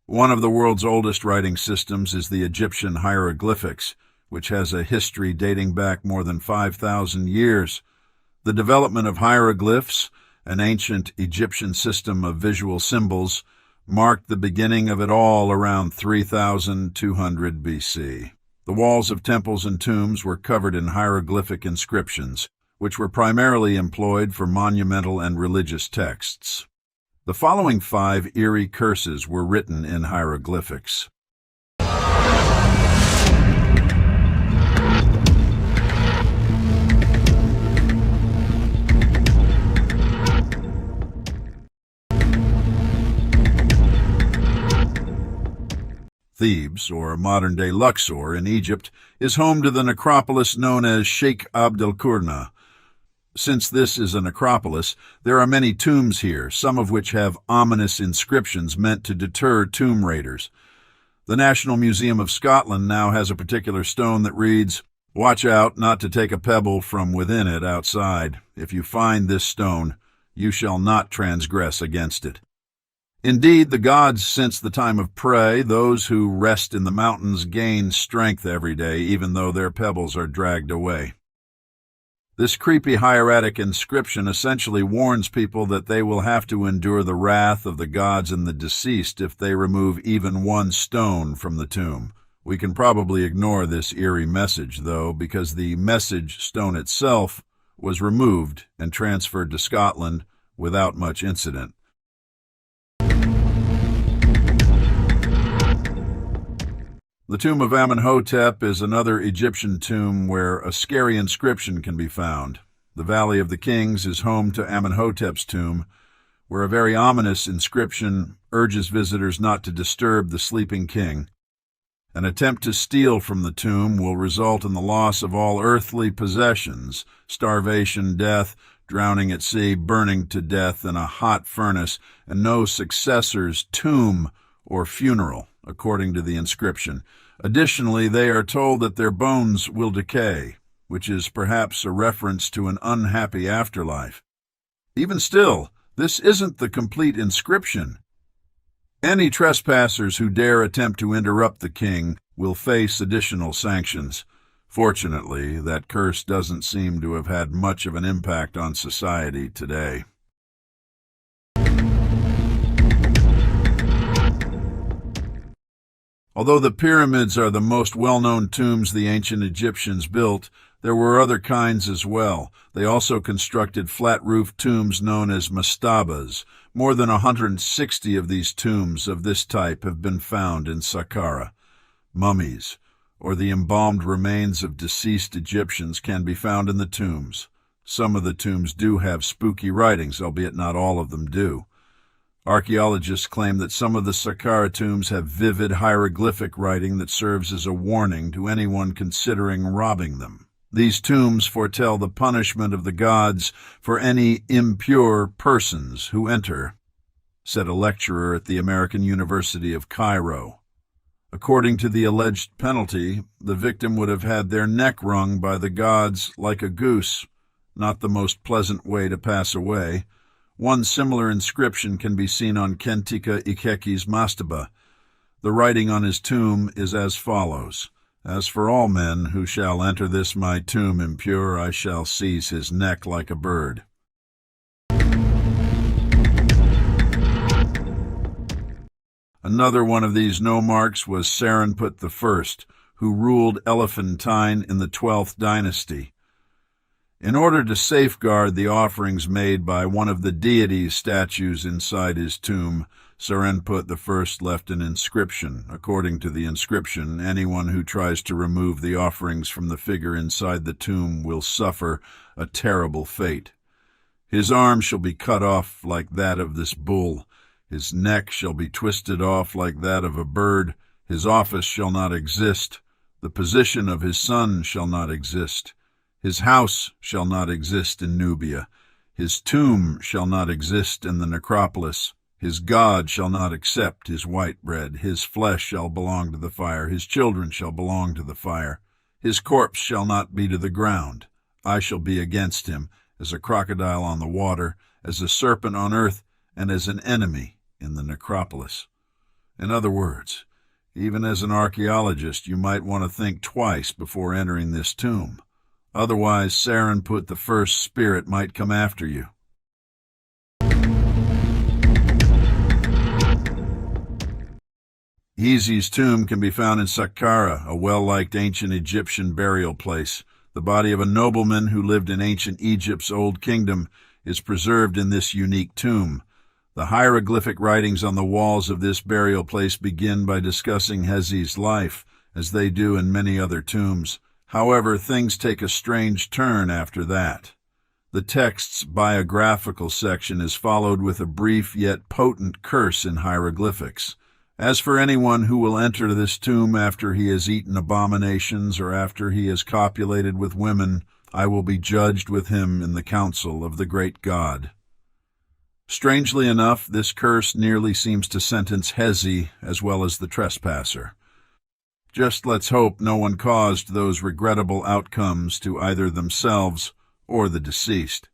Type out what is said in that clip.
One of the world's oldest writing systems is the Egyptian hieroglyphics, which has a history dating back more than 5,000 years. The development of hieroglyphs, an ancient Egyptian system of visual symbols, marked the beginning of it all around 3,200 BC. The walls of temples and tombs were covered in hieroglyphic inscriptions, which were primarily employed for monumental and religious texts. The following 5 eerie curses were written in hieroglyphics. Thebes, or modern-day Luxor in Egypt, is home to the necropolis known as Sheikh Abdelkurna. Since this is a necropolis, there are many tombs here, some of which have ominous inscriptions meant to deter tomb raiders. The National Museum of Scotland now has a particular stone that reads, "Watch out not to take a pebble from within it outside. If you find this stone, you shall not transgress against it." Indeed, the gods since the time of Pre, those who rest in the mountains, gain strength every day, even though their pebbles are dragged away. This creepy hieratic inscription essentially warns people that they will have to endure the wrath of the gods and the deceased if they remove even one stone from the tomb. We can probably ignore this eerie message, though, because the message stone itself was removed and transferred to Scotland without much incident. The tomb of Amenhotep is another Egyptian tomb where a scary inscription can be found. The Valley of the Kings is home to Amenhotep's tomb, where a very ominous inscription urges visitors not to disturb the sleeping king. An attempt to steal from the tomb will result in the loss of all earthly possessions, starvation, death, drowning at sea, burning to death in a hot furnace, and no successor's tomb or funeral, according to the inscription. Additionally, they are told that their bones will decay, which is perhaps a reference to an unhappy afterlife. Even still, this isn't the complete inscription. Any trespassers who dare attempt to interrupt the king will face additional sanctions. Fortunately, that curse doesn't seem to have had much of an impact on society today. Although the pyramids are the most well-known tombs the ancient Egyptians built, there were other kinds as well. They also constructed flat-roofed tombs known as mastabas. More than 160 of these tombs of this type have been found in Saqqara. Mummies, or the embalmed remains of deceased Egyptians, can be found in the tombs. Some of the tombs do have spooky writings, albeit not all of them do. Archaeologists claim that some of the Saqqara tombs have vivid hieroglyphic writing that serves as a warning to anyone considering robbing them. These tombs foretell the punishment of the gods for any impure persons who enter, said a lecturer at the American University of Cairo. According to the alleged penalty, the victim would have had their neck wrung by the gods like a goose, not the most pleasant way to pass away. One similar inscription can be seen on Kentika Ikeki's mastaba. The writing on his tomb is as follows: "As for all men who shall enter this my tomb impure, I shall seize his neck like a bird." Another one of these nomarchs was Serenput I, who ruled Elephantine in the 12th dynasty. In order to safeguard the offerings made by one of the deity's statues inside his tomb, Serenput I left an inscription. According to the inscription, anyone who tries to remove the offerings from the figure inside the tomb will suffer a terrible fate. His arm shall be cut off like that of this bull. His neck shall be twisted off like that of a bird. His office shall not exist. The position of his son shall not exist. His house shall not exist in Nubia. His tomb shall not exist in the necropolis. His God shall not accept his white bread. His flesh shall belong to the fire. His children shall belong to the fire. His corpse shall not be to the ground. I shall be against him, as a crocodile on the water, as a serpent on earth, and as an enemy in the necropolis. In other words, even as an archaeologist, you might want to think twice before entering this tomb. Otherwise, Sarenput the First's spirit might come after you. Hizi's tomb can be found in Saqqara, a well-liked ancient Egyptian burial place. The body of a nobleman who lived in ancient Egypt's Old Kingdom is preserved in this unique tomb. The hieroglyphic writings on the walls of this burial place begin by discussing Hizi's life, as they do in many other tombs. However, things take a strange turn after that. The text's biographical section is followed with a brief yet potent curse in hieroglyphics. As for anyone who will enter this tomb after he has eaten abominations or after he has copulated with women, I will be judged with him in the council of the great God. Strangely enough, this curse nearly seems to sentence Hizi as well as the trespasser. Just let's hope no one caused those regrettable outcomes to either themselves or the deceased.